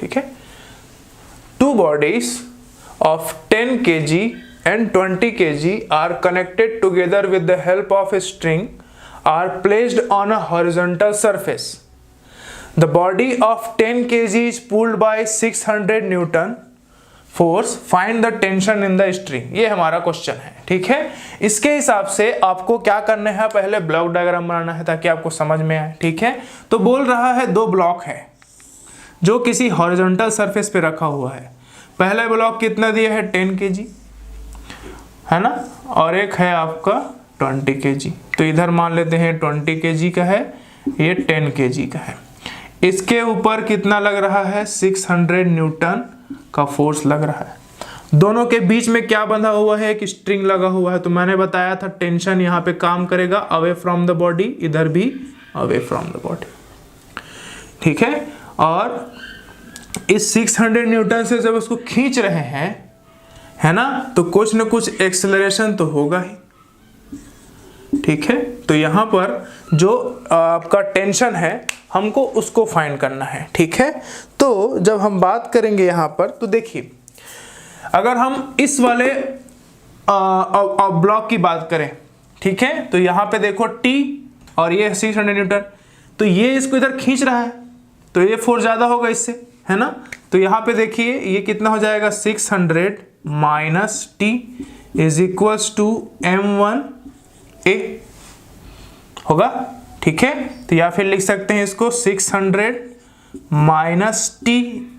ठीक है। 2 bodies of 10 kg and 20 kg are connected together with the help of a string are placed on a horizontal surface. The body of 10 kg is pulled by 600 Newton force. Find the tension in the string. ये हमारा question है, ठीक है। इसके हिसाब से आपको क्या करना है, पहले ब्लॉक डायग्राम बनाना है ताकि आपको समझ में आए, ठीक है। तो बोल रहा है 2 ब्लॉक है जो किसी हॉरिजॉन्टल सरफेस पे रखा हुआ है। पहला ब्लॉक कितना दिया है 10 kg है ना, और एक है आपका 20 kg। तो इधर मान लेते हैं 20 kg का है, ये 10 kg का है। इसके ऊपर कितना लग रहा है 600 न्यूटन का फोर्स लग रहा है। दोनों के बीच में क्या बंधा हुआ है, एक स्ट्रिंग लगा हुआ है। तो मैंने बताया था टेंशन यहाँ पे काम करेगा अवे फ्रॉम द बॉडी, इधर भी अवे फ्रॉम द बॉडी, ठीक है। और इस 600 न्यूटन से जब उसको खींच रहे हैं, है ना, तो कुछ न कुछ एक्सेलरेशन तो होगा ही, ठीक है। तो यहाँ पर जो आपका टेंशन है हमको उसको फाइंड करना है, ठीक है। तो जब हम बात करेंगे यहाँ पर, तो देखिए अगर हम इस वाले ब्लॉक की बात करें, ठीक है, तो यहाँ पे देखो T और ये 600 न्यूटन, तो ये इसको इधर खींच रहा है, तो ये फोर्स ज़्यादा होगा इससे, है ना। तो यहाँ पे देखिए ये कितना हो जाएगा 600 minus T is equals to M1A होगा, ठीक है। तो या फिर लिख सकते हैं इसको 600 माइनस T,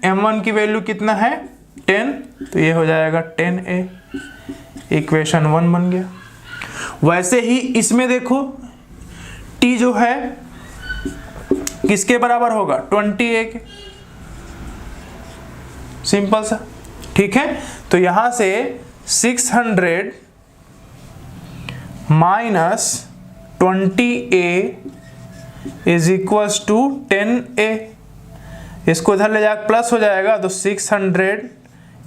M1 की वैल्यू कितना है 10, तो ये हो जाएगा 10A, इक्वेशन 1 बन गया। वैसे ही इसमें देखो T जो है किसके बराबर होगा 20A के, सिंपल सा, ठीक है। तो यहां से 600 minus 20A is equals to 10A, इसको इधर ले जाकर प्लस हो जाएगा, तो 600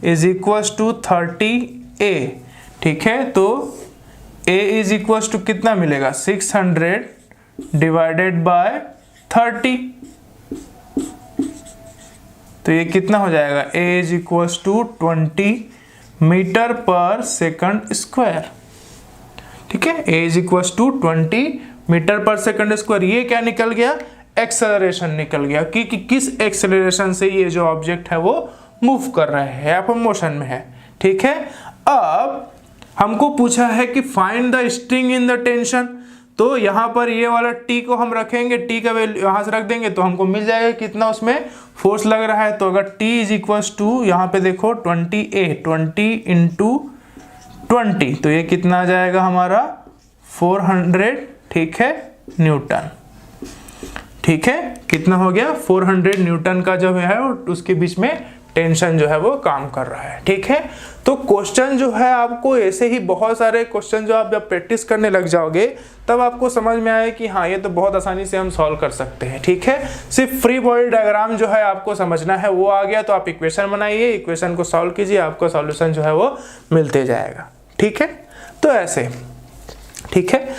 इज इक्वल्स टू 30A, ठीक है। तो A इज इक्वल्स टू कितना मिलेगा 600 डिवाइडेड बाय 30, तो ये कितना हो जाएगा A is equals to 20 metre per second square, ठीक है। A is equals to 20 metre per second square. ये क्या निकल गया, एक्सेलरेशन निकल गया कि किस एक्सेलरेशन से ये जो ऑब्जेक्ट है वो मूव कर रहे हैं या फिर मोशन में है, ठीक है। अब हमको पूछा है कि find the string in the tension, तो यहाँ पर ये वाला T को हम रखेंगे, T का वैल्यू यहाँ से रख देंगे तो हमको मिल जाएगा कितना उसमें फोर्स लग रहा है। तो अगर T इज इक्वल्स टू यहाँ पे देखो 20A, 20 इंटू 20, तो ये कितना आ जाएगा हमारा 400, ठीक है, न्यूटन, ठीक है। कितना हो गया 400 न्यूटन का जो है उसके बीच में टेंशन जो है वो काम कर रहा है, ठीक है। तो क्वेश्चन जो है आपको ऐसे ही बहुत सारे क्वेश्चन जो आप जब प्रैक्टिस करने लग जाओगे तब आपको समझ में आए कि हाँ ये तो बहुत आसानी से हम सॉल्व कर सकते हैं, ठीक है। सिर्फ फ्री बॉडी डायग्राम जो है आपको समझना है, वो आ गया तो आप इक्वेशन बनाइए, इक्वेशन को सॉल्व कीजिए, आपको सॉल्यूशन जो है वो मिलते जाएगा, ठीक है। तो ऐसे, ठीक है।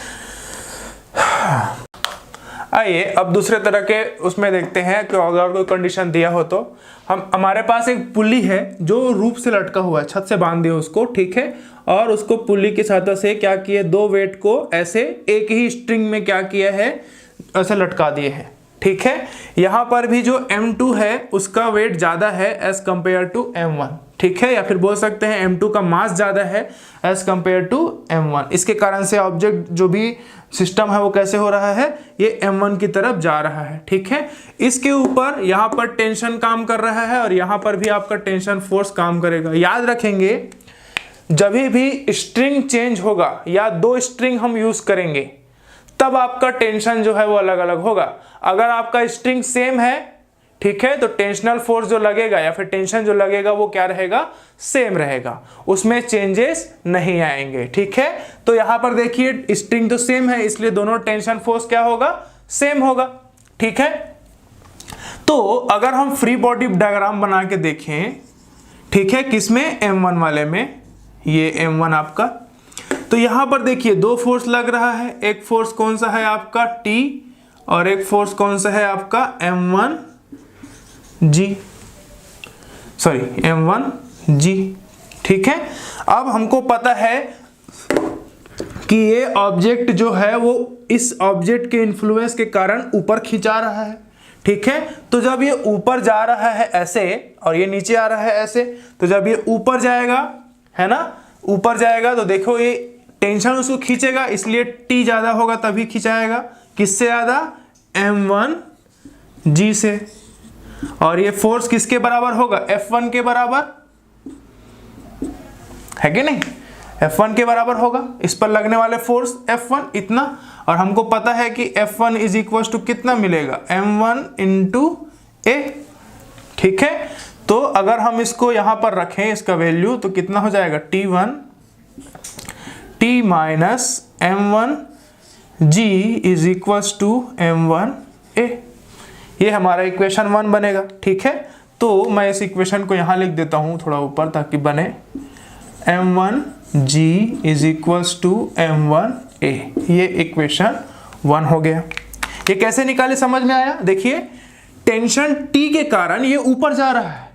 आइए अब दूसरे तरह के उसमें देखते हैं कि अगर कोई कंडीशन दिया हो तो हमारे पास एक पुल्ली है जो रूप से लटका हुआ है, छत से बांध दिया उसको, ठीक है। और उसको पुल्ली की सहायता से क्या किए, 2 वेट को ऐसे एक ही स्ट्रिंग में क्या किया है, ऐसे लटका दिए हैं, ठीक है। यहाँ पर भी जो M2 है उसका वेट ज्यादा है एज कंपेयर टू M1, ठीक है। या फिर बोल सकते हैं M2 का मास ज्यादा है एज कंपेयर टू M1। इसके कारण से ऑब्जेक्ट जो भी सिस्टम है वो कैसे हो रहा है, ये M1 की तरफ जा रहा है, ठीक है। इसके ऊपर यहाँ पर टेंशन काम कर रहा है और यहाँ पर भी आपका टेंशन फोर्स काम करेगा। याद रखेंगे जब भी स्ट्रिंग चेंज होगा या 2 स्ट्रिंग हम यूज करेंगे तब आपका टेंशन जो है वो अलग अलग होगा। अगर आपका स्ट्रिंग सेम है, ठीक है, तो टेंशनल फोर्स जो लगेगा या फिर टेंशन जो लगेगा वो क्या रहेगा, सेम रहेगा, उसमें चेंजेस नहीं आएंगे, ठीक है। तो यहां पर देखिए स्ट्रिंग तो सेम है इसलिए दोनों टेंशन फोर्स क्या होगा, सेम होगा, ठीक है। तो अगर हम फ्री बॉडी डायग्राम बना के देखें, ठीक है, किसमें, M1 वाले में, ये M1 आपका, तो यहां पर देखिए 2 फोर्स लग रहा है। एक फोर्स कौन सा है आपका T और एक फोर्स कौन सा है आपका M1G, सॉरी m1g। ठीक है, अब हमको पता है कि ये ऑब्जेक्ट जो है वो इस ऑब्जेक्ट के इन्फ्लुएंस के कारण ऊपर खिंचा रहा है। ठीक है, तो जब ये ऊपर जा रहा है ऐसे और ये नीचे आ रहा है ऐसे, तो जब ये ऊपर जाएगा, है ना, ऊपर जाएगा तो देखो ये टेंशन उसको खींचेगा, इसलिए T ज्यादा होगा तभी खिंचाएगा। किससे ज्यादा? m1g से। और ये फोर्स किसके बराबर होगा? F1 के बराबर, है कि नहीं? F1 के बराबर होगा, इस पर लगने वाले फोर्स F1 इतना। और हमको पता है कि F1 इज इक्वल टू कितना मिलेगा? m1 इंटू ए। ठीक है, तो अगर हम इसको यहां पर रखें इसका वैल्यू तो कितना हो जाएगा? T1 T minus m1g is equal to m1 a. ये हमारा इक्वेशन 1 बनेगा। ठीक है, तो मैं इस इक्वेशन को यहां लिख देता हूं थोड़ा ऊपर ताकि बने m1g is equals to m1a। ये इक्वेशन 1 हो गया। ये कैसे निकाले समझ में आया? देखिए, टेंशन T के कारण ये ऊपर जा रहा है,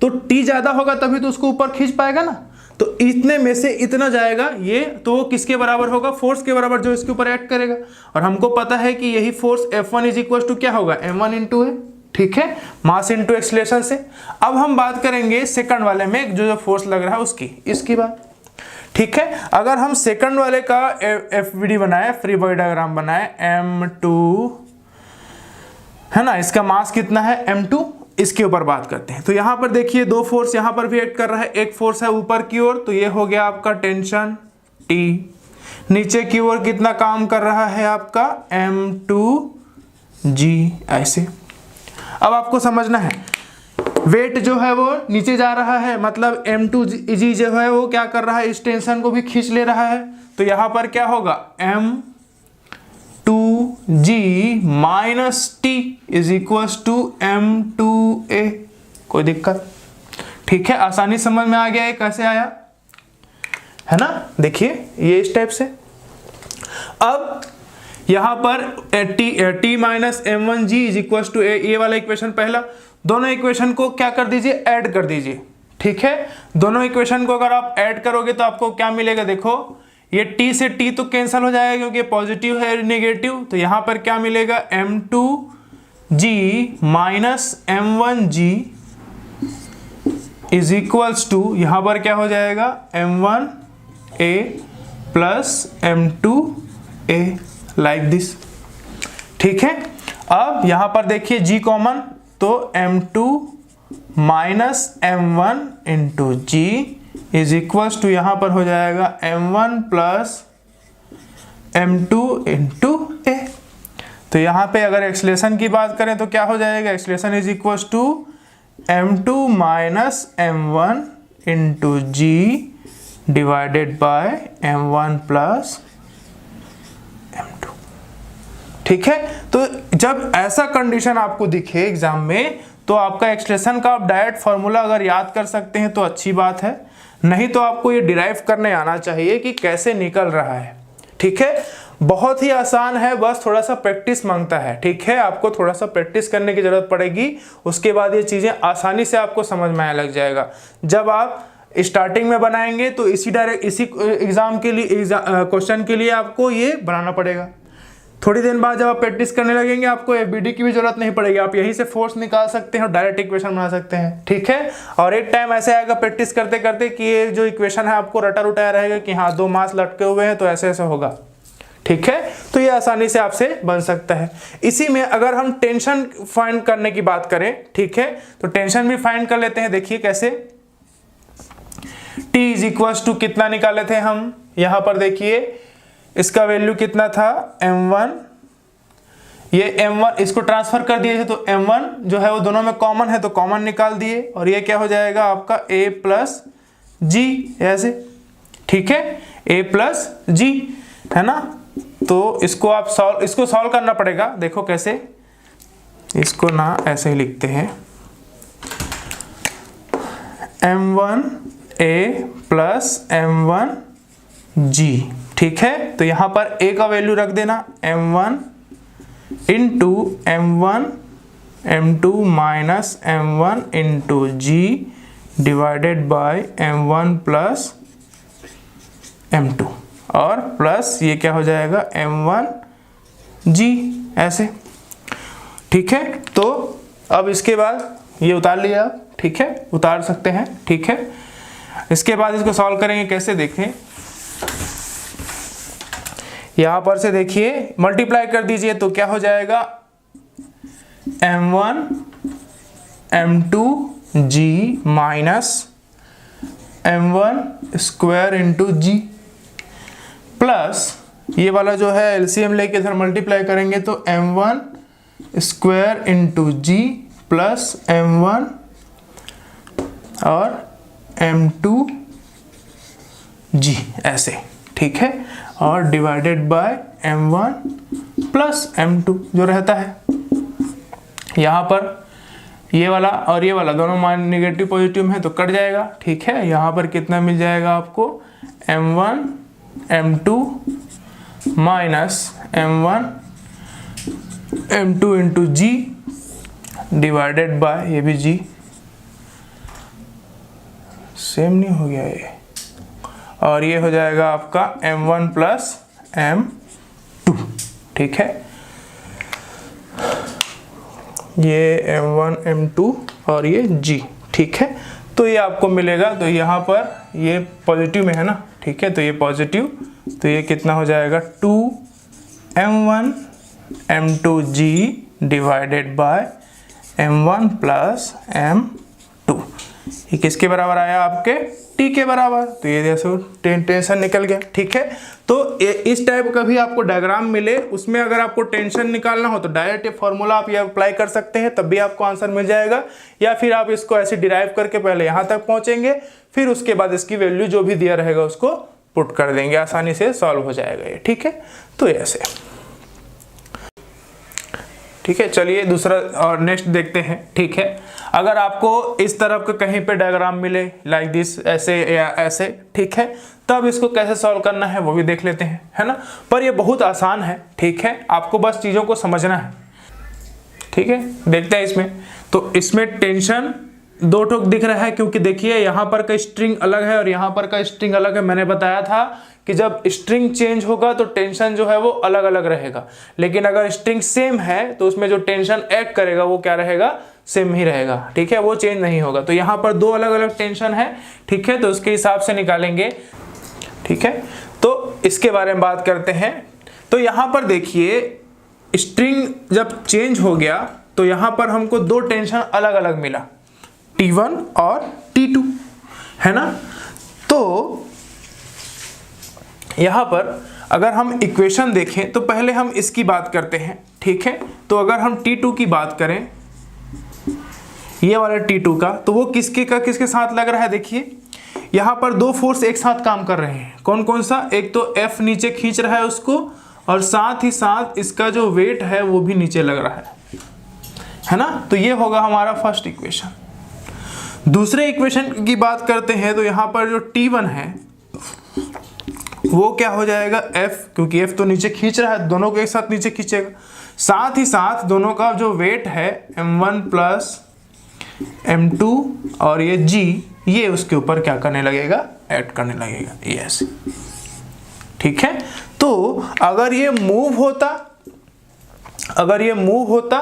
तो T ज्यादा होगा तभी तो उसको ऊपर खींच पाएगा ना। तो इतने में से इतना जाएगा ये, तो वो किसके बराबर होगा? फोर्स के बराबर, जो इसके ऊपर एक्ट करेगा। और हमको पता है कि यही force F1 is equal to क्या होगा? m1 इंटू ए। ठीक है, मास इंटू एक्सीलरेशन से। अब हम बात करेंगे सेकंड वाले में जो फोर्स लग रहा है उसकी, इसकी बात। ठीक है, अगर हम सेकंड वाले का FBD बनाए, फ्री बॉडी डायग्राम बनाए, m2 है ना, इसका मास कितना है? m2। इसके ऊपर बात करते हैं। तो यहां पर देखिए दो फोर्स यहां पर भी एक्ट कर रहा है। एक फोर्स है ऊपर की ओर, तो ये हो गया आपका टेंशन T। नीचे की ओर कितना काम कर रहा है आपका? m2g। ऐसे अब आपको समझना है, वेट जो है वो नीचे जा रहा है, मतलब m2g जो है वो क्या कर रहा है? इस टेंशन को भी खींच ले रहा है। तो यहां पर क्या होगा? m2g minus t is equals to m2a। कोई दिक्कत? ठीक है, आसानी समझ में आ गया है कैसे आया, है ना? देखिए ये इस टाइप से। अब यहां पर t minus m1g is equal to A, ये वाला इक्वेशन पहला। दोनों इक्वेशन को क्या कर दीजिए? ऐड कर दीजिए। ठीक है, दोनों इक्वेशन को अगर आप ऐड करोगे तो आपको क्या मिलेगा? देखो, ये t से t तो कैंसिल हो जाएगा क्योंकि पॉजिटिव है नेगेटिव। तो यहां पर क्या मिलेगा? m2g minus m1g is equals to, यहां पर क्या हो जाएगा? m1a plus m2a, like this. ठीक है, अब यहां पर देखिए g कॉमन, तो m2 minus m1 into g is equals to, यहां पर हो जाएगा m1 प्लस m2 इंटू ए। तो यहां पे अगर एक्सीलरेशन की बात करें तो क्या हो जाएगा? Acceleration is equals to m2 minus m1 into g divided by m1 plus m2। ठीक है, तो जब ऐसा कंडीशन आपको दिखे एग्जाम में तो आपका एक्सप्रेशन का आप डायरेक्ट फॉर्मूला अगर याद कर सकते हैं तो अच्छी बात है, नहीं तो आपको ये डिराइव करने आना चाहिए कि कैसे निकल रहा है। ठीक है, बहुत ही आसान है, बस थोड़ा सा प्रैक्टिस मांगता है। ठीक है, आपको थोड़ा सा प्रैक्टिस करने की जरूरत पड़ेगी, उसके बाद ये चीजें आसानी से आपको समझ में आने लग जाएगा। जब आप स्टार्टिंग में बनाएंगे तो इसी एग्जाम के लिए, क्वेश्चन के लिए आपको ये बनाना पड़ेगा। थोड़ी देर बाद जब आप प्रैक्टिस करने लगेंगे आपको FBD की भी जरूरत नहीं पड़ेगी, आप यहीं से फोर्स निकाल सकते हैं और डायरेक्ट इक्वेशन बना सकते हैं। ठीक है, और एक टाइम ऐसे आएगा प्रैक्टिस करते करते कि ये जो इक्वेशन है आपको रटा रुटाया रहेगा कि हाँ दो मास लटके हुए हैं तो ऐसे ऐसे होगा। ठीक है, तो ये आसानी से आपसे बन सकता है। इसी में अगर हम टेंशन फाइंड करने की बात करें, ठीक है, तो टेंशन भी फाइंड कर लेते हैं। देखिए कैसे, T इज इक्वल टू कितना निकाले थे हम, यहां पर देखिए इसका वैल्यू कितना था? m1। ये m1 इसको ट्रांसफर कर दिए थे तो m1 जो है वो दोनों में कॉमन है तो कॉमन निकाल दिए, और ये क्या हो जाएगा आपका a प्लस जी, ऐसे। ठीक है, a प्लस जी, है ना? तो इसको आप सॉल्व करना पड़ेगा। देखो कैसे, इसको ना ऐसे ही लिखते हैं, m1a प्लस m1g। ठीक है, तो यहां पर a का वैल्यू रख देना m1 into m1 m2 minus m1 into g divided by m1 plus m2 और प्लस ये क्या हो जाएगा m1g ऐसे। ठीक है, तो अब इसके बाद ये उतार लिया आप, ठीक है, उतार सकते हैं। ठीक है, इसके बाद इसको सॉल्व करेंगे कैसे, देखें यहां पर से देखिए मल्टीप्लाई कर दीजिए तो क्या हो जाएगा m1 m2g minus m1 square into G plus ये वाला जो है एलसीएम लेके इधर मल्टीप्लाई करेंगे तो m1 square into G plus m1 और m2g ऐसे। ठीक है, और divided by m1 plus m2 जो रहता है यहाँ पर ये वाला और ये वाला दोनों मान नेगेटिव पॉजिटिव है तो कट जाएगा। ठीक है, यहाँ पर कितना मिल जाएगा आपको m1 m2 minus m1 m2 into g divided by ये भी g सेम नहीं हो गया ये, और ये हो जाएगा आपका m1 प्लस m2। ठीक है, ये m1 m2 और ये g। ठीक है, तो ये आपको मिलेगा, तो यहाँ पर ये पॉजिटिव में है ना। ठीक है, तो ये पॉजिटिव, तो ये कितना हो जाएगा 2m1 m2g divided by m1 plus m2। ये किसके बराबर आया आपके t के बराबर, तो ये जैसे टेंशन निकल गया। ठीक है, तो इस टाइप का भी आपको डायग्राम मिले उसमें अगर आपको टेंशन निकालना हो तो डायरेक्ट ये फॉर्मूला आप ये अप्लाई कर सकते हैं, तब भी आपको आंसर मिल जाएगा। या फिर आप इसको ऐसे डिराइव करके पहले यहाँ तक पहुँचेंगे, फिर उसके बाद इसकी वैल्यू जो भी दिया रहेगा उसको पुट कर देंगे, आसानी से सॉल्व हो जाएगा ये। ठीक है, तो ऐसे। ठीक है, चलिए दूसरा और नेक्स्ट देखते हैं। ठीक है, अगर आपको इस तरफ का कहीं पे डायग्राम मिले लाइक दिस, ऐसे या ऐसे, ठीक है, तब इसको कैसे सॉल्व करना है वो भी देख लेते हैं, है ना। पर ये बहुत आसान है। ठीक है, आपको बस चीज़ों को समझना है। ठीक है, देखते हैं इसमें। तो इसमें टेंशन दो ठोक दिख रहा है, क्योंकि देखिए यहाँ पर का स्ट्रिंग अलग है और यहाँ पर का स्ट्रिंग अलग है। मैंने बताया था कि जब स्ट्रिंग चेंज होगा तो टेंशन जो है वो अलग अलग रहेगा, लेकिन अगर स्ट्रिंग सेम है तो उसमें जो टेंशन एक्ट करेगा वो क्या रहेगा, सेम ही रहेगा। ठीक है, वो चेंज नहीं होगा। तो यहाँ पर दो अलग अलग टेंशन है। ठीक है, तो उसके हिसाब से निकालेंगे। ठीक है, तो इसके बारे में बात करते हैं। तो यहाँ पर देखिए स्ट्रिंग जब चेंज हो गया तो यहाँ पर हमको दो टेंशन अलग अलग मिला, T1 और T2, है ना। तो यहाँ पर अगर हम इक्वेशन देखें तो पहले हम इसकी बात करते हैं। ठीक है, तो अगर हम T2 की बात करें, ये वाला T2 का, तो वो किसके साथ लग रहा है। देखिए यहाँ पर दो फोर्स एक साथ काम कर रहे हैं। कौन कौन सा, एक तो F नीचे खींच रहा है उसको, और साथ ही साथ इसका जो वेट है वो भी नीचे लग रहा है ना। तो ये होगा हमारा फर्स्ट इक्वेशन। दूसरे इक्वेशन की बात करते हैं तो यहाँ पर जो T1 है वो क्या हो जाएगा F, क्योंकि F तो नीचे खींच रहा है, दोनों को एक साथ नीचे खींचेगा। साथ ही साथ दोनों का जो वेट है m1 प्लस m2 और ये g, ये उसके ऊपर क्या करने लगेगा, ऐड करने लगेगा, ये ऐसे। ठीक है, तो अगर ये मूव होता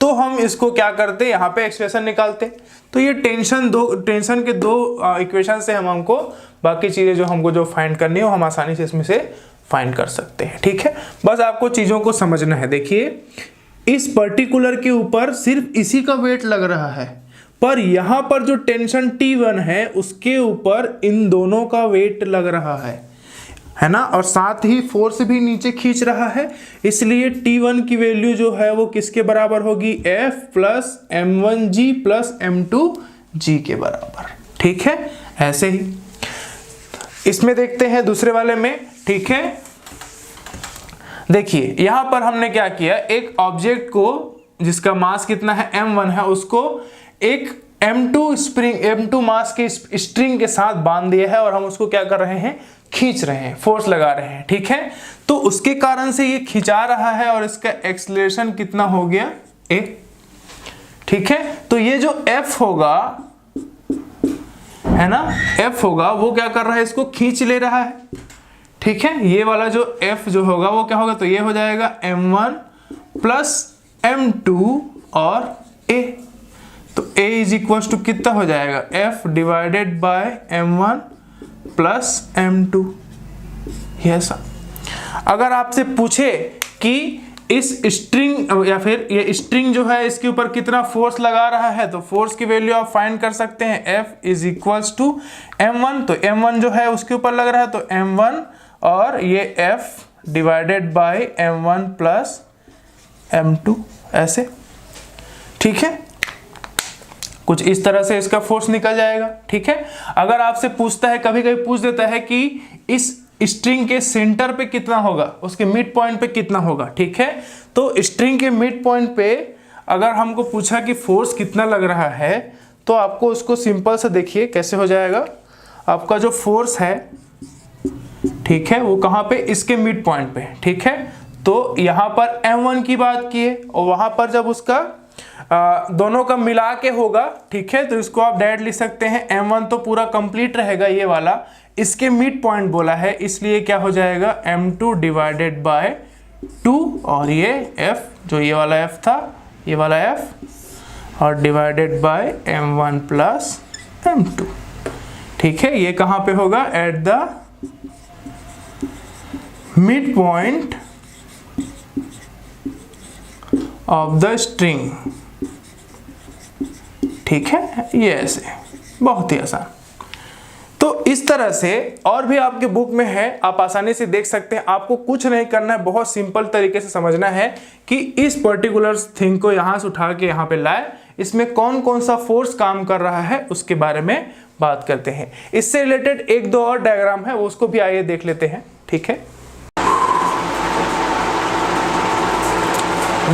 तो हम इसको क्या करते, यहाँ पे एक्सप्रेशन निकालते। तो ये टेंशन के दो इक्वेशन से हमको बाकी चीजें जो हमको जो फाइंड करनी है वो हम आसानी से इसमें से फाइंड कर सकते हैं। ठीक है, बस आपको चीजों को समझना है। देखिए इस पर्टिकुलर के ऊपर सिर्फ इसी का वेट लग रहा है, पर यहाँ पर जो टेंशन T1 है उसके ऊपर इन दोनों का वेट लग रहा है ना, और साथ ही फोर्स भी नीचे खींच रहा है। इसलिए T1 की वैल्यू जो है वो किसके बराबर होगी, F plus m1g plus m2g के बराबर। ठीक है, ऐसे ही इसमें देखते हैं दूसरे वाले में। ठीक है, देखिए यहां पर हमने क्या किया, एक ऑब्जेक्ट को जिसका मास कितना है m1 है, उसको एक m2 मास के स्ट्रिंग के साथ बांध दिया है और हम उसको क्या कर रहे हैं, खींच रहे हैं, फोर्स लगा रहे हैं। ठीक है, तो उसके कारण से ये खिंचा रहा है और इसका एक्सीलरेशन कितना हो गया, a। ठीक है, तो ये जो F होगा है ना, F होगा वो क्या कर रहा है, इसको खींच ले रहा है। ठीक है, ये वाला जो F जो होगा वो क्या होगा, तो ये हो जाएगा m1 प्लस m2 और a। तो a इज इक्वल टू कितना हो जाएगा, F divided by m1 plus m2। Yes, अगर आपसे पूछे कि इस स्ट्रिंग या फिर ये स्ट्रिंग जो है इसके ऊपर कितना फोर्स लगा रहा है, तो फोर्स की वैल्यू आप फाइंड कर सकते हैं। F is equals to m1, तो m1 जो है उसके ऊपर लग रहा है, तो m1 और ये F divided by m1 plus m2, ऐसे। ठीक है, कुछ इस तरह से इसका फोर्स निकल जाएगा। ठीक है, अगर आपसे पूछता है, कभी कभी पूछ देता है कि इस स्ट्रिंग के सेंटर पे कितना होगा, उसके मिड पॉइंट पे कितना होगा। ठीक है, तो स्ट्रिंग के मिड पॉइंट पे अगर हमको पूछा कि फोर्स कितना लग रहा है, तो आपको उसको सिंपल से देखिए कैसे हो जाएगा। आपका जो फोर्स है, ठीक है, वो कहाँ पे, इसके मिड पॉइंट पे। ठीक है, तो यहाँ पर m1 की बात किए और वहां पर जब उसका दोनों का मिला के होगा, ठीक है, तो इसको आप डायरेक्ट लिख सकते हैं m1 तो पूरा कंप्लीट रहेगा, ये वाला इसके मिड पॉइंट बोला है, इसलिए क्या हो जाएगा m2 डिवाइडेड बाय 2 और ये f जो ये वाला f था, ये वाला f और divided by m1 plus m2। ठीक है, ये कहाँ पे होगा, at the mid point of the string. ठीक है, ये ऐसे, बहुत ही आसान। तो इस तरह से और भी आपके बुक में है, आप आसानी से देख सकते हैं। आपको कुछ नहीं करना है, बहुत सिंपल तरीके से समझना है कि इस पर्टिकुलर थिंग को यहां से उठा के यहां पे लाए, इसमें कौन कौन सा फोर्स काम कर रहा है उसके बारे में बात करते हैं। इससे रिलेटेड एक दो और डायग्राम है, वो उसको भी आइए देख लेते हैं। ठीक है,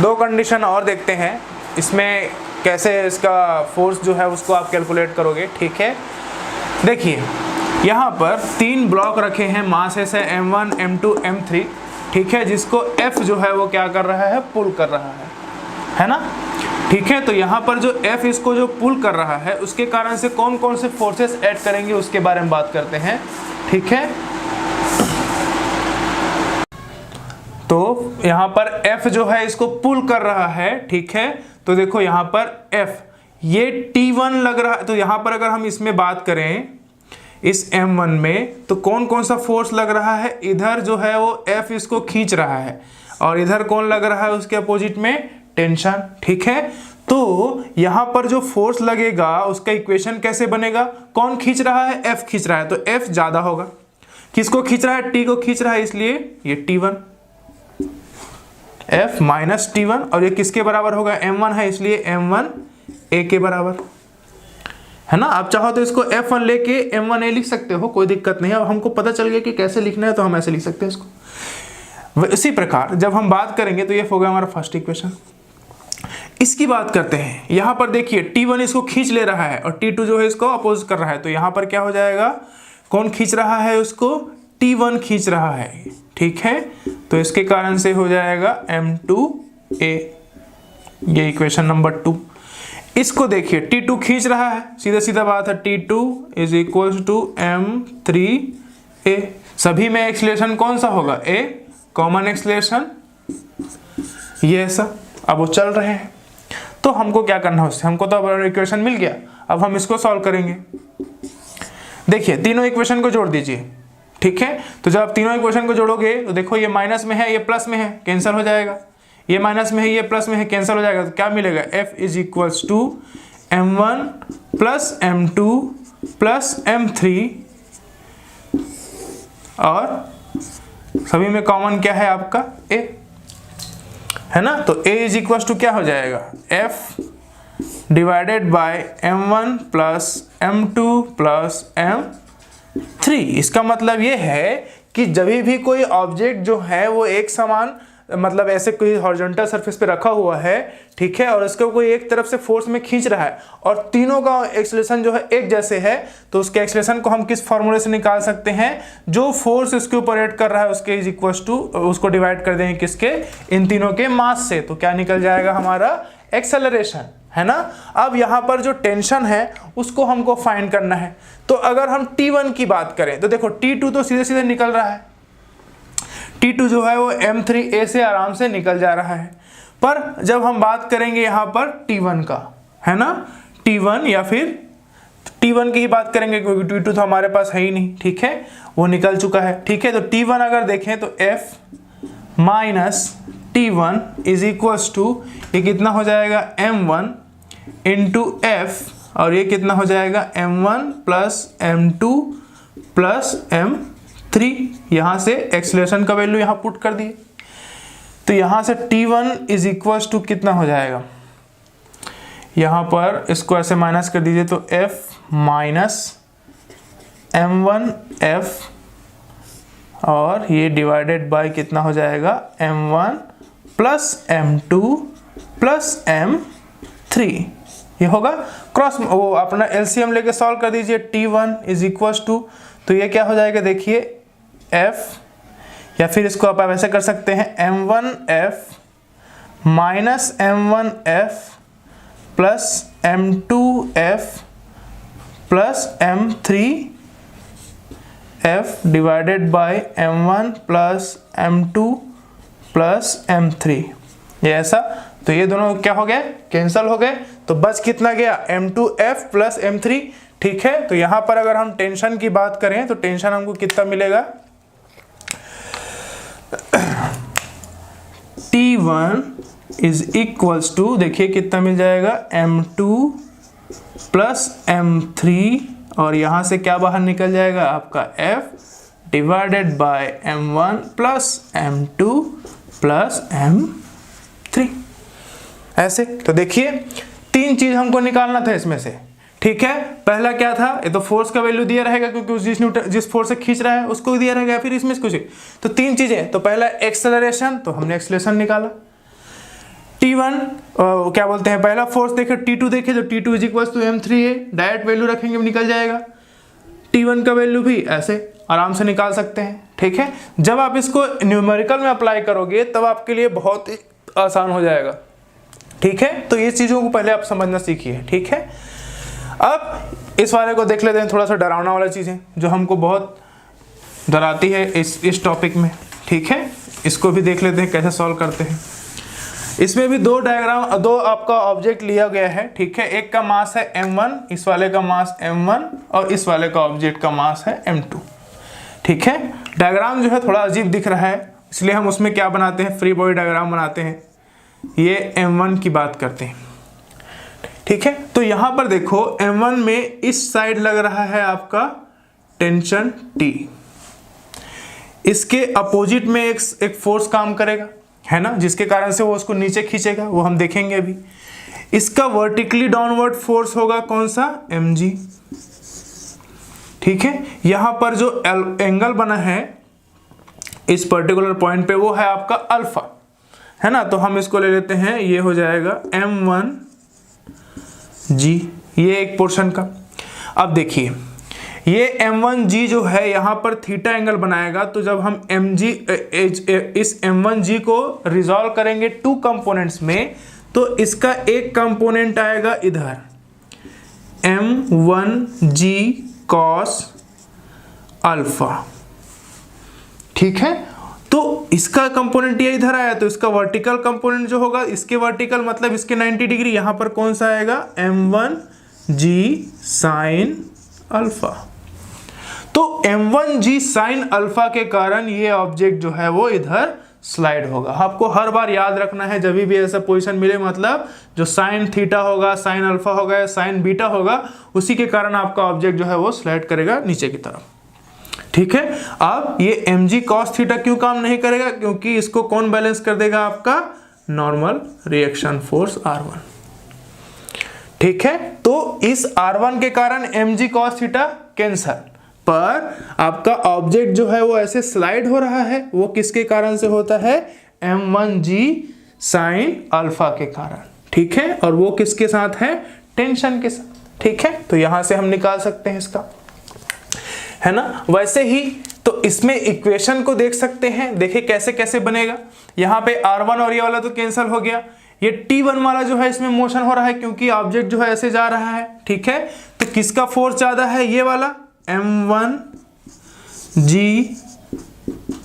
दो कंडीशन और देखते हैं, इसमें कैसे इसका फोर्स जो है उसको आप कैलकुलेट करोगे। ठीक है, देखिए यहाँ पर 3 ब्लॉक रखे हैं, मास है m1 m2 m3। ठीक है, जिसको F जो है वो क्या कर रहा है, पुल कर रहा है ना। ठीक है, तो यहाँ पर जो F इसको जो पुल कर रहा है, उसके कारण से कौन कौन से फोर्सेस ऐड करेंगे उसके बारे में बात करते हैं। ठीक है, तो यहाँ पर F जो है इसको पुल कर रहा है। ठीक है, तो देखो यहाँ पर F ये T1 लग रहा है, तो यहाँ पर अगर हम इसमें बात करें इस M1 में, तो कौन कौन सा फोर्स लग रहा है, इधर जो है वो F इसको खींच रहा है और इधर कौन लग रहा है उसके अपोजिट में, टेंशन। ठीक है, तो यहाँ पर जो फोर्स लगेगा उसका इक्वेशन कैसे बनेगा, कौन खींच रहा है, F खींच रहा है, तो F ज्यादा होगा। किसको खींच रहा है, T को खींच रहा है, इसलिए ये T1, F माइनस T1, और ये किसके बराबर होगा, M1 है, इसलिए M1 A के बराबर, है ना। आप चाहो तो इसको F1 लेके M1A लिख सकते हो, कोई दिक्कत नहीं है। अब हमको पता चल गया कि कैसे लिखना है, तो हम ऐसे लिख सकते हैं इसको। इसी प्रकार जब हम बात करेंगे तो ये हो गया हमारा फर्स्ट इक्वेशन। इसकी बात करते हैं, यहां पर देखिए T1 इसको खींच ले रहा है और T2 जो है इसको अपोज कर रहा है, तो यहां पर क्या हो जाएगा, कौन खींच रहा है उसको, T1 खींच रहा है। ठीक है, तो इसके कारण से हो जाएगा M2A, ये इक्वेशन नंबर 2। इसको देखिए T2 खींच रहा है, सीधा सीधा बात है, T2 is equal to M3A। सभी में एक्सीलरेशन कौन सा होगा, A, कॉमन एक्सीलरेशन, ये ऐसा। अब वो चल रहे हैं, तो हमको क्या करना है उससे, हमको तो अब इक्वेशन मिल गया, अब हम इसको सॉल्व करेंगे। देखिए तीनों इक्वेशन को जोड़ दीजिए। ठीक है, तो जब आप तीनों इक्वेशन को जोड़ोगे तो देखो ये माइनस में है, ये प्लस में है, कैंसिल हो जाएगा, ये माइनस में है, ये प्लस में है, कैंसिल हो जाएगा, तो क्या मिलेगा, F is equals to M1 plus M2 plus M3, और सभी में कॉमन क्या है आपका, A, है ना। तो A इज इक्वल्स टू क्या हो जाएगा, F divided by M1 plus M2 plus M3। इसका मतलब ये है कि जब भी कोई ऑब्जेक्ट जो है वो एक समान, मतलब ऐसे कोई हॉरिजॉन्टल सरफेस पे रखा हुआ है, ठीक है, और उसको कोई एक तरफ से फोर्स में खींच रहा है और तीनों का एक्सेलरेशन जो है एक जैसे है, तो उसके एक्सेलरेशन को हम किस फॉर्मूले से निकाल सकते हैं, जो फोर्स इसके ऊपर एक्ट कर रहा है उसके इज इक्वल टू, उसको डिवाइड कर देंगे किसके, इन तीनों के मास से, तो क्या निकल जाएगा हमारा, एक्सेलरेशन, है ना। अब यहाँ पर जो टेंशन है उसको हमको फाइंड करना है। तो अगर हम T1 की बात करें तो देखो T2 तो सीधे सीधे निकल रहा है, T2 जो है वो M3A से आराम से निकल जा रहा है। पर जब हम बात करेंगे यहाँ पर T1 का, है ना, T1 या फिर T1 की ही बात करेंगे क्योंकि T2 तो हमारे पास है ही नहीं, ठीक है, वो निकल चुका है, ठीक है। तो T1 अगर देखें तो F minus T1 is equals to, ये कितना हो जाएगा M1 इंटू F, और ये कितना हो जाएगा M1 plus M2 plus M3। यहाँ से एक्सीलरेशन का वैल्यू यहाँ पुट कर दिए, तो यहाँ से T1 इज इक्वल्स टू कितना हो जाएगा, यहाँ पर इसको ऐसे माइनस कर दीजिए तो F माइनस M1 F, और ये डिवाइडेड बाय कितना हो जाएगा M1 plus M2 plus M3, ये होगा क्रॉस, वो अपना LCM लेके सॉल्व कर दीजिए। T1 इज इक्वल्स टू, तो ये क्या हो जाएगा देखिए F, या फिर इसको आप ऐसे कर सकते हैं M1F minus M1F plus M2F plus M3F divided by M1 plus M2 plus M3, ये ऐसा। तो ये दोनों क्या हो गए, कैंसल हो गए, तो बच कितना गया M2F प्लस M3, ठीक है। तो यहाँ पर अगर हम टेंशन की बात करें तो टेंशन हमको कितना मिलेगा, T1 इज इक्वल्स टू, देखिए कितना मिल जाएगा M2 प्लस M3, और यहाँ से क्या बाहर निकल जाएगा आपका F divided by M1 plus M2 plus M3, ऐसे। तो देखिए तीन चीज हमको निकालना था इसमें से, ठीक है। पहला क्या था, ये तो फोर्स का वैल्यू दिया रहेगा क्योंकि जिस फोर्स से खींच रहा है उसको दिया रहेगा, फिर इसमें कुछ, तो तीन चीजें। तो पहला एक्सेलरेशन, तो हमने एक्सेलरेशन निकाला। T1 क्या बोलते हैं, पहला फोर्स देखे T2 देखे, तो T2 is equal to M3A, direct value रखेंगे निकल जाएगा। T1 का वैल्यू भी ऐसे आराम से निकाल सकते हैं, ठीक है। जब आप इसको न्यूमेरिकल में अप्लाई करोगे तब आपके लिए बहुत ही आसान हो जाएगा, ठीक है। तो ये चीजों को पहले आप समझना सीखिए, ठीक है। अब इस वाले को देख लेते हैं, थोड़ा सा डरावना वाला चीजें जो हमको बहुत डराती है इस टॉपिक में, ठीक है। इसको भी देख लेते हैं कैसे सॉल्व करते हैं। इसमें भी दो डायग्राम, दो आपका ऑब्जेक्ट लिया गया है, ठीक है। एक का मास है M1, इस वाले का मास M1, और इस वाले का ऑब्जेक्ट का मास है M2, ठीक है। डायग्राम जो है थोड़ा अजीब दिख रहा है, इसलिए हम उसमें क्या बनाते हैं, फ्री बॉडी डायग्राम बनाते हैं। ये M1 की बात करते हैं, ठीक है। तो यहां पर देखो M1 में इस साइड लग रहा है आपका टेंशन T, इसके अपोजिट में एक फोर्स काम करेगा, है ना, जिसके कारण से वो उसको नीचे खींचेगा, वो हम देखेंगे अभी। इसका वर्टिकली डाउनवर्ड फोर्स होगा कौन सा, mg, ठीक है। यहां पर जो एंगल बना है इस पर्टिकुलर पॉइंट पे वो है आपका अल्फा, है ना। तो हम इसको ले लेते हैं, ये हो जाएगा M1g, ये एक पोर्शन का। अब देखिए ये M1g जो है यहाँ पर थीटा एंगल बनाएगा, तो जब हम इस M1g को रिजॉल्व करेंगे टू कंपोनेंट्स में, तो इसका एक कंपोनेंट आएगा इधर M1g cos अल्फा, ठीक है। तो इसका कंपोनेंट ये इधर आया, तो इसका वर्टिकल कंपोनेंट जो होगा, इसके वर्टिकल मतलब इसके 90 डिग्री, यहाँ पर कौन सा आएगा M1g sin अल्फा। तो M1g sin अल्फा के कारण ये ऑब्जेक्ट जो है वो इधर स्लाइड होगा। आपको हर बार याद रखना है, जब भी ऐसा पोजीशन मिले, मतलब जो साइन थीटा होगा, साइन अल्फा होगा, साइन बीटा होगा, उसी के कारण आपका ऑब्जेक्ट जो है वो स्लाइड करेगा नीचे की तरफ, ठीक है। अब ये mg cos थीटा क्यों काम नहीं करेगा, क्योंकि इसको कौन बैलेंस कर देगा, आपका नॉर्मल रिएक्शन फोर्स R1, ठीक है। तो इस R1 के कारण mg cos थीटा कैंसल, पर आपका ऑब्जेक्ट जो है वो ऐसे स्लाइड हो रहा है, वो किसके कारण से होता है, M1g sin अल्फा के कारण, ठीक है। और वो किसके साथ है, टेंशन के साथ, ठीक है। तो यहां से हम निकाल सकते हैं इसका, है ना। वैसे ही तो इसमें इक्वेशन को देख सकते हैं, देखिए कैसे कैसे बनेगा। यहाँ पे R1 और ये वाला तो कैंसिल हो गया, ये T1 वाला जो है इसमें मोशन हो रहा है क्योंकि ऑब्जेक्ट जो है ऐसे जा रहा है, ठीक है। तो किसका फोर्स ज्यादा है, ये वाला m1g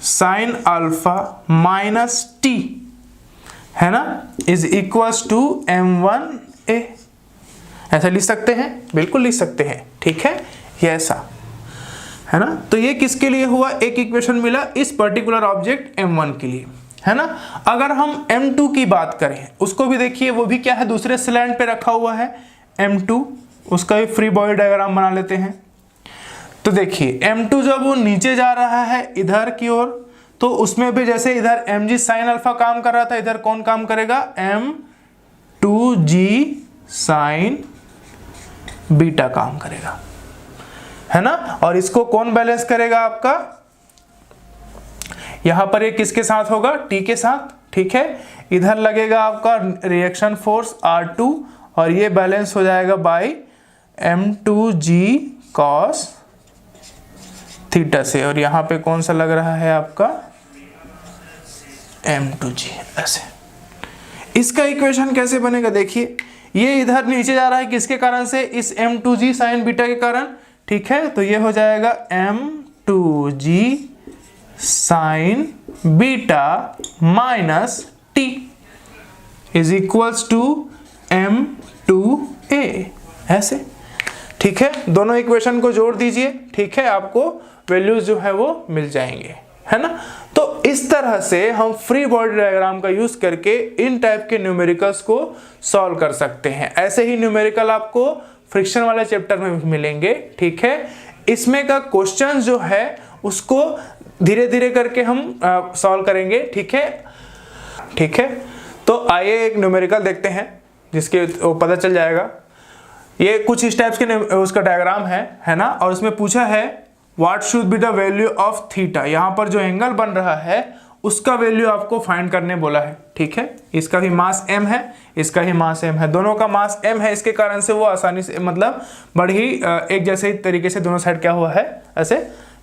sine alpha minus t, है ना, इज इक्वल्स टू m1a। ऐसा लिख सकते हैं, बिल्कुल लिख सकते हैं, ठीक है, ये ऐसा है ना। तो ये किसके लिए हुआ, एक इक्वेशन मिला इस पर्टिकुलर ऑब्जेक्ट m1 के लिए, है ना। अगर हम m2 की बात करें, उसको भी देखिए, वो भी क्या है, दूसरे स्लैंड पे रखा हुआ है m2, उसका भी फ्री बॉडी डायग्राम बना लेते हैं। तो देखिए m2 जब वो नीचे जा रहा है इधर की ओर, तो उसमें भी जैसे इधर mg साइन अल्फा काम कर रहा था, इधर कौन काम करेगा, m2g साइन बीटा काम करेगा, है ना। और इसको कौन बैलेंस करेगा आपका, यहां पर ये किसके साथ होगा, t के साथ, ठीक है। इधर लगेगा आपका रिएक्शन फोर्स R2 और ये बैलेंस हो जाएगा बाय m2g cos थीटा से, और यहां पे कौन सा लग रहा है आपका m2g, ऐसे। इसका इक्वेशन कैसे बनेगा, देखिए ये इधर नीचे जा रहा है किसके कारण से, इस m2g साइन बीटा के कारण, ठीक है। तो ये हो जाएगा m2g sine beta minus t is equals to m2a, ऐसे, ठीक है। दोनों इक्वेशन को जोड़ दीजिए, ठीक है, आपको वैल्यूज जो है वो मिल जाएंगे, है ना। तो इस तरह से हम फ्री बॉडी डायग्राम का यूज करके इन टाइप के न्यूमेरिकल्स को सॉल्व कर सकते हैं। ऐसे ही न्यूमेरिकल आपको फ्रिक्शन वाले चैप्टर में भी मिलेंगे, ठीक है। इसमें का क्वेश्चन जो है उसको धीरे धीरे करके हम सॉल्व करेंगे, ठीक है, ठीक है। तो आइए एक न्यूमेरिकल देखते हैं जिसके पता चल जाएगा। ये कुछ इस टाइप के उसका डायग्राम है ना, और उसमें पूछा है what should be the value of theta. यहाँ पर जो एंगल बन रहा है उसका वैल्यू आपको फाइंड करने बोला है, ठीक है। इसका भी मास m है, इसका ही मास m है, दोनों का मास m है, इसके कारण से वो आसानी से, मतलब बड़ी ही एक जैसे तरीके से दोनों साइड क्या हुआ है, ऐसे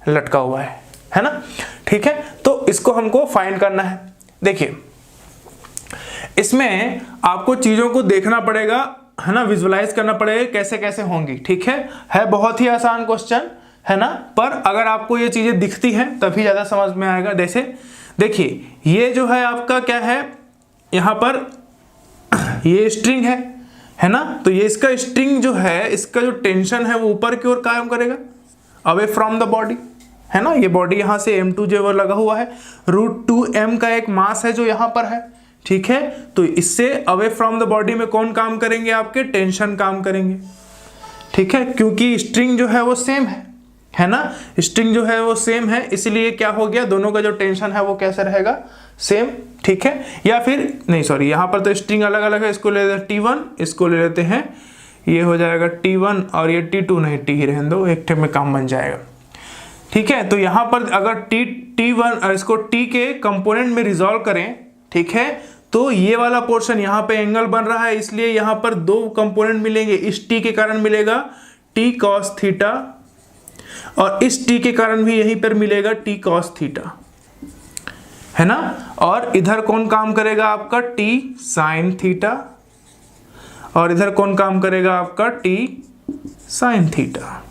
लटका हुआ है ना, ठीक है। तो इसको हमको फाइंड करना है। देखिए इसमें आपको चीजों को देखना पड़ेगा, है ना, विजुअलाइज करना पड़ेगा कैसे कैसे होंगी, ठीक है बहुत ही आसान क्वेश्चन, है ना। पर अगर आपको ये चीजें दिखती हैं तभी ज्यादा समझ में आएगा। जैसे देखिए ये जो है आपका क्या है, यहाँ पर ये स्ट्रिंग है ना। तो ये इसका स्ट्रिंग जो है, इसका जो टेंशन है वो ऊपर की ओर काम करेगा, अवे फ्रॉम द बॉडी, है ना। ये बॉडी यहाँ से m2 जो लगा हुआ है, √2m का एक मास है जो यहाँ पर है, ठीक है। तो इससे अवे फ्रॉम द बॉडी में कौन काम करेंगे, आपके टेंशन काम करेंगे, ठीक है, क्योंकि स्ट्रिंग जो है वो सेम है ना, स्ट्रिंग जो है वो सेम है, इसलिए क्या हो गया, दोनों का जो टेंशन है वो कैसे रहेगा, सेम, ठीक है। या फिर नहीं सॉरी, यहाँ पर तो स्ट्रिंग अलग अलग है, इसको ले लेते हैं T1, इसको ले लेते हैं, ये हो जाएगा T1 और ये T2 नहीं, T ही रहने दो, एक में काम बन जाएगा, ठीक है। तो यहाँ पर अगर T1 इसको T के कंपोनेंट में रिजॉल्व करें, ठीक है, तो ये वाला पोर्शन यहाँ पे एंगल बन रहा है, इसलिए यहाँ पर दो कंपोनेंट मिलेंगे, इस T के कारण मिलेगा T cos थीटा, और इस T के कारण भी यहीं पर मिलेगा T cos थीटा, है ना। और इधर कौन काम करेगा, आपका T sin थीटा, और इधर कौन काम करेगा, आपका T sin थीटा,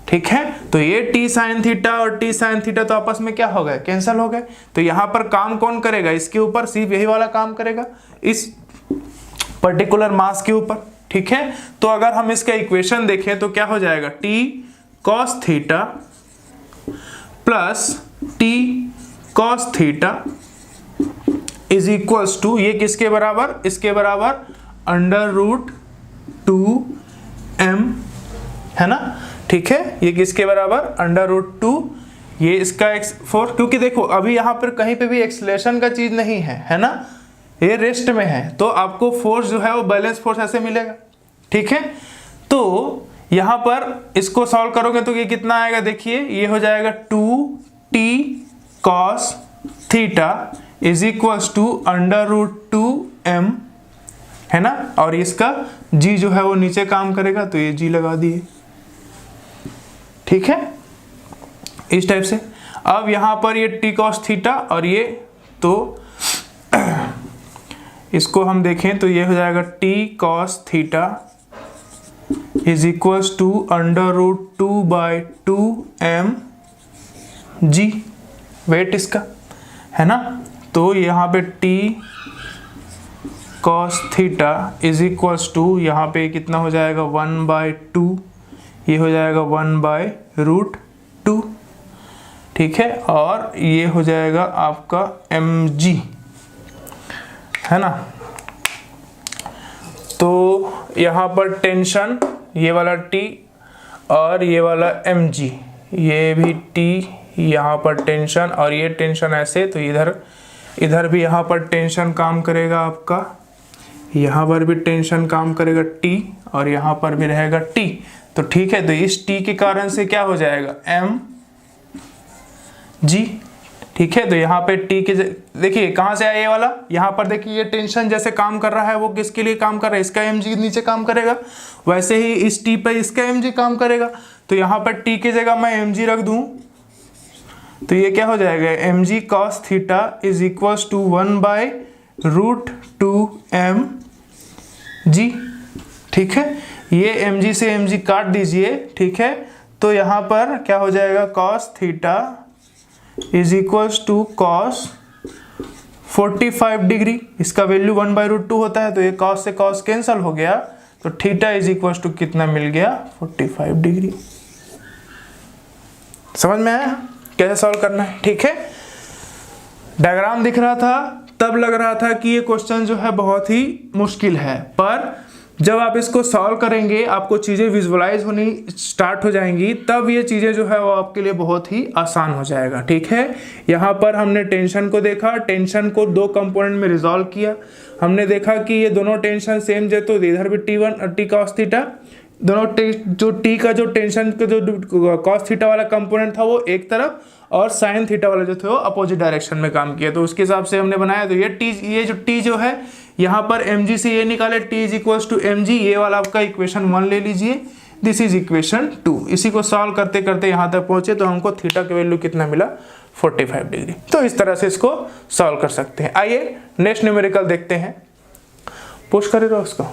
ठीक है। तो ये T sin थीटा और T sin थीटा तो आपस में क्या हो गए, कैंसिल हो गए। तो यहां पर काम कौन करेगा, इसके ऊपर सिर्फ यही वाला काम करेगा, इस पर्टिकुलर मास के ऊपर, ठीक है। तो अगर हम इसका इक्वेशन देखें तो क्या हो जाएगा, T cos theta plus T cos theta is equals to, ये किसके बराबर, इसके बराबर √2m, है ना, ठीक है। ये किसके बराबर, √2, ये इसका x4, क्योंकि देखो अभी यहाँ पर कहीं पे भी एक्सेलरेशन का चीज नहीं है ना, ये रेस्ट में है, तो आपको फोर्स जो है वो बैलेंस फोर्स ऐसे मिलेगा, ठीक है। तो यहाँ पर इसको सॉल्व करोगे तो ये कितना आएगा, देखिए ये हो जाएगा 2t cos theta is equals to √2m, है ना। और इसका g जो है वो नीचे काम करेगा, तो ये g लगा दिए, ठीक है, इस टाइप से। अब यहां पर ये T cos थीटा और ये, तो इसको हम देखें तो ये हो जाएगा t cos theta is equals to √2/2 mg, weight इसका है ना। तो यहाँ पे t cos theta is equals to, यहाँ पे कितना हो जाएगा 1/2, ये हो जाएगा 1/√2, ठीक है, और ये हो जाएगा आपका mg, है ना। तो यहाँ पर टेंशन ये वाला t और ये वाला mg, ये भी t, यहाँ पर टेंशन और ये टेंशन ऐसे, तो इधर भी यहाँ पर टेंशन काम करेगा आपका, यहाँ पर भी टेंशन काम करेगा t और यहाँ पर भी रहेगा t। तो ठीक है, तो इस t के कारण से क्या हो जाएगा mg, ठीक है। तो यहाँ पे t के देखिए कहाँ से आया ये वाला, यहाँ पर देखिए ये टेंशन जैसे काम कर रहा है वो किसके लिए काम कर रहा है, इसका mg नीचे काम करेगा, वैसे ही इस t पे इसका mg काम करेगा। तो यहाँ पर t की जगह मैं mg रख दूं तो ये क्या हो जाएगा mg cos theta is equals to 1/√2 mg, ठीक है। ये mg से mg काट दीजिए, ठीक है। तो यहाँ पर क्या हो जाएगा cos theta is equals to cos 45 degree, इसका वैल्यू 1/√2 होता है, तो ये cos से cos कैंसिल हो गया, तो थीटा इज इक्वल्स टू कितना मिल गया 45 डिग्री। समझ में आया कैसे सॉल्व करना है, ठीक है। डायग्राम दिख रहा था तब लग रहा था कि ये क्वेश्चन जो है बहुत ही मुश्किल है, पर जब आप इसको सॉल्व करेंगे आपको चीज़ें विजुअलाइज होनी स्टार्ट हो जाएंगी, तब ये चीज़ें जो है वो आपके लिए बहुत ही आसान हो जाएगा, ठीक है। यहाँ पर हमने टेंशन को देखा, टेंशन को दो कंपोनेंट में रिजॉल्व किया, हमने देखा कि ये दोनों टेंशन सेम है, तो इधर भी t1 और t cos थीटा, दोनों जो t का जो टेंशन का जो cos थीटा वाला कंपोनेंट था वो एक तरफ और साइन थीटा वाला जो थे वो अपोजिट डायरेक्शन में काम किया, तो उसके हिसाब से हमने बनाया। तो ये जो t जो है यहाँ पर mg से ये निकाले, t is equals to mg, ये वाला आपका इक्वेशन 1 ले लीजिए, दिस इज इक्वेशन 2। इसी को सॉल्व करते करते यहाँ तक पहुँचे तो हमको थीटा का वैल्यू कितना मिला 45 डिग्री। तो इस तरह से इसको सॉल्व कर सकते हैं। आइए नेक्स्ट न्यूमेरिकल देखते हैं, पुश करेगा उसको।